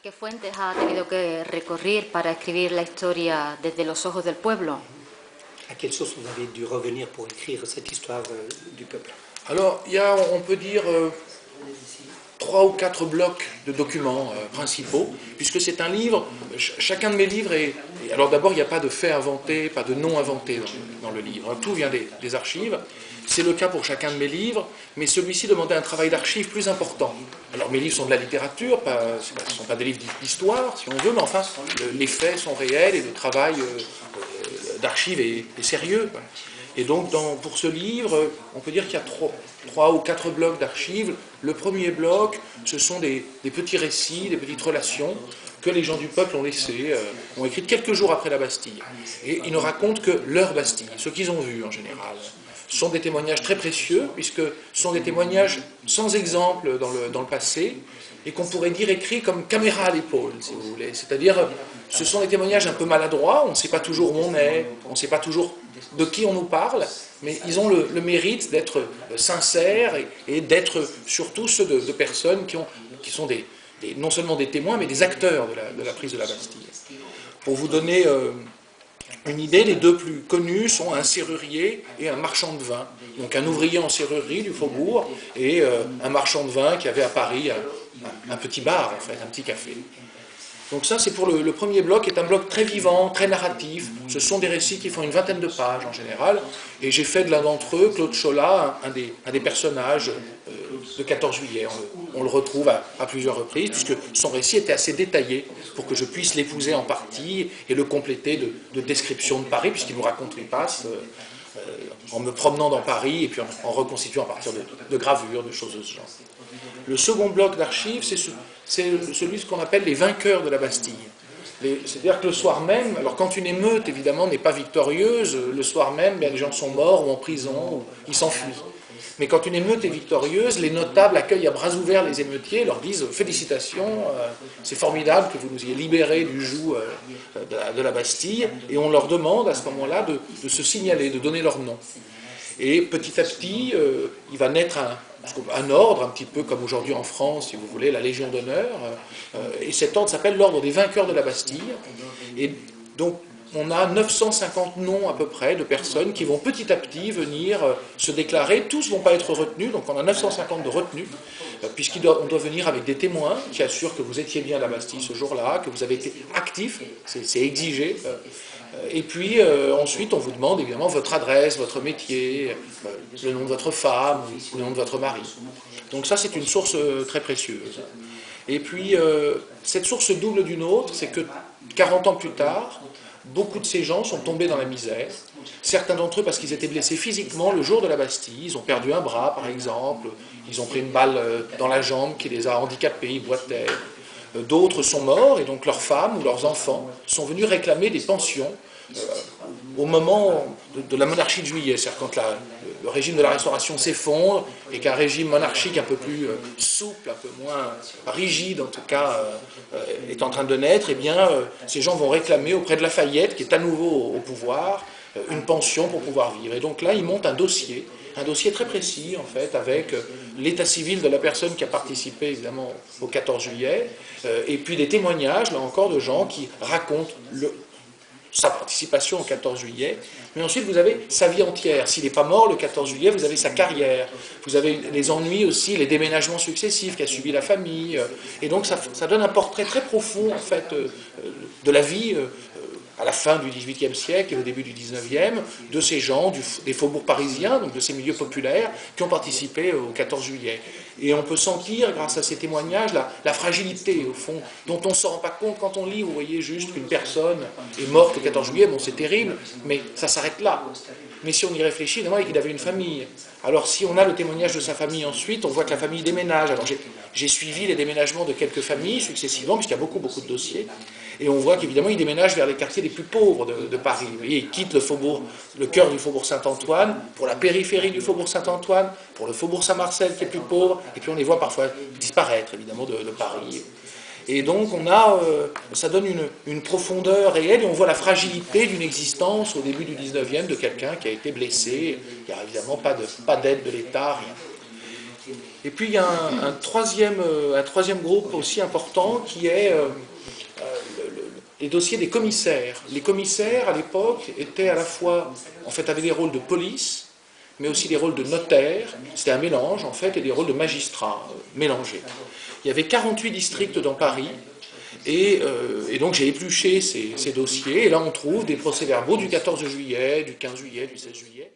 qué fuentes ha tenido que recurrir para escribir la historia desde los ojos del pueblo? À quelle source vous avez dû revenir pour écrire cette histoire du peuple? Alors, on peut dire, 3 ou 4 blocs de documents principaux, puisque c'est un livre, chacun de mes livres est... Alors d'abord, il n'y a pas de faits inventés, pas de noms inventés dans le livre, tout vient des archives. C'est le cas pour chacun de mes livres, mais celui-ci demandait un travail d'archives plus important. Alors mes livres sont de la littérature, ce ne sont pas des livres d'histoire, si on veut, mais enfin, les faits sont réels et le travail d'archives est sérieux. Et donc, pour ce livre, on peut dire qu'il y a 3 ou 4 blocs d'archives. Le premier bloc, ce sont des petits récits, des petites relations que les gens du peuple ont laissées, ont écrites quelques jours après la Bastille. Et ils ne racontent que leur Bastille, ce qu'ils ont vu en général. Ce sont des témoignages très précieux, puisque ce sont des témoignages sans exemple dans le passé, et qu'on pourrait dire écrits comme caméra à l'épaule, si vous voulez. C'est-à-dire, ce sont des témoignages un peu maladroits, on ne sait pas toujours où on est, on ne sait pas toujours de qui on nous parle, mais ils ont le mérite d'être sincères et d'être surtout ceux de personnes qui sont non seulement des témoins, mais des acteurs de la prise de la Bastille. Pour vous donner une idée, les 2 plus connus sont un serrurier et un marchand de vin. Donc un ouvrier en serrurerie du faubourg et un marchand de vin qui avait à Paris un petit bar, en fait, un petit café. Donc ça, c'est pour le premier bloc, qui est un bloc très vivant, très narratif. Ce sont des récits qui font une vingtaine de pages en général. Et j'ai fait de l'un d'entre eux, Claude Cholat, un des personnages de 14 juillet. On le retrouve à plusieurs reprises, puisque son récit était assez détaillé pour que je puisse l'épouser en partie et le compléter de descriptions de Paris, puisqu'il nous raconte les passes en me promenant dans Paris et puis en reconstituant à partir de gravures, de choses de ce genre. Le second bloc d'archives, c'est celui qu'on appelle les vainqueurs de la Bastille. C'est-à-dire que le soir même, alors quand une émeute évidemment n'est pas victorieuse, le soir même, bien, les gens sont morts ou en prison, ou ils s'enfuient. Mais quand une émeute est victorieuse, les notables accueillent à bras ouverts les émeutiers, leur disent « Félicitations, c'est formidable que vous nous ayez libérés du joug de la Bastille », et on leur demande à ce moment-là de se signaler, de donner leur nom. Et petit à petit, il va naître un ordre, un petit peu comme aujourd'hui en France, si vous voulez, la Légion d'honneur, et cet ordre s'appelle l'ordre des vainqueurs de la Bastille. Et donc, on a 950 noms à peu près de personnes qui vont petit à petit venir se déclarer. Tous ne vont pas être retenus, donc on a 950 de retenus, puisqu'on doit venir avec des témoins qui assurent que vous étiez bien à la Bastille ce jour-là, que vous avez été actif, c'est exigé. Et puis ensuite on vous demande évidemment votre adresse, votre métier, le nom de votre femme, ou le nom de votre mari. Donc ça c'est une source très précieuse. Et puis cette source double d'une autre, c'est que 40 ans plus tard, beaucoup de ces gens sont tombés dans la misère. Certains d'entre eux parce qu'ils étaient blessés physiquement le jour de la Bastille, ils ont perdu un bras par exemple, ils ont pris une balle dans la jambe qui les a handicapés, ils boitaient. D'autres sont morts et donc leurs femmes ou leurs enfants sont venus réclamer des pensions au moment de la monarchie de Juillet, c'est-à-dire quand le régime de la Restauration s'effondre et qu'un régime monarchique un peu plus souple, un peu moins rigide en tout cas, est en train de naître, eh bien ces gens vont réclamer auprès de Lafayette, qui est à nouveau au pouvoir, une pension pour pouvoir vivre. Et donc là, ils montent un dossier très précis en fait, avec l'état civil de la personne qui a participé évidemment au 14 juillet, et puis des témoignages, là encore, de gens qui racontent sa participation au 14 juillet, mais ensuite vous avez sa vie entière. S'il n'est pas mort le 14 juillet, vous avez sa carrière, vous avez les ennuis aussi, les déménagements successifs qu'a subi la famille, et donc ça donne un portrait très profond en fait de la vie à la fin du XVIIIe siècle et au début du XIXe, de ces gens, des faubourgs parisiens, donc de ces milieux populaires, qui ont participé au 14 juillet. Et on peut sentir, grâce à ces témoignages, la fragilité, au fond, dont on ne se rend pas compte quand on lit. Vous voyez juste qu'une personne est morte le 14 juillet, bon c'est terrible, mais ça s'arrête là. Mais si on y réfléchit, évidemment, qu'il avait une famille. Alors si on a le témoignage de sa famille ensuite, on voit que la famille déménage. Alors j'ai suivi les déménagements de quelques familles successivement, puisqu'il y a beaucoup de dossiers. Et on voit qu'évidemment, il déménage vers les quartiers les plus pauvres de Paris. Vous voyez, il quitte le cœur du faubourg Saint-Antoine, pour la périphérie du faubourg Saint-Antoine, pour le faubourg Saint-Marcel qui est plus pauvre, et puis on les voit parfois disparaître, évidemment, de Paris. Et donc, ça donne une profondeur réelle, et on voit la fragilité d'une existence au début du 19e de quelqu'un qui a été blessé. Il n'y a évidemment pas d'aide de l'État, rien. Et puis il y a un troisième groupe aussi important qui est les dossiers des commissaires. Les commissaires, à l'époque, étaient à la fois, en fait, avaient des rôles de police, mais aussi des rôles de notaire. C'était un mélange, en fait, et des rôles de magistrats mélangés. Il y avait 48 districts dans Paris, et donc j'ai épluché ces dossiers, et là on trouve des procès-verbaux du 14 juillet, du 15 juillet, du 16 juillet.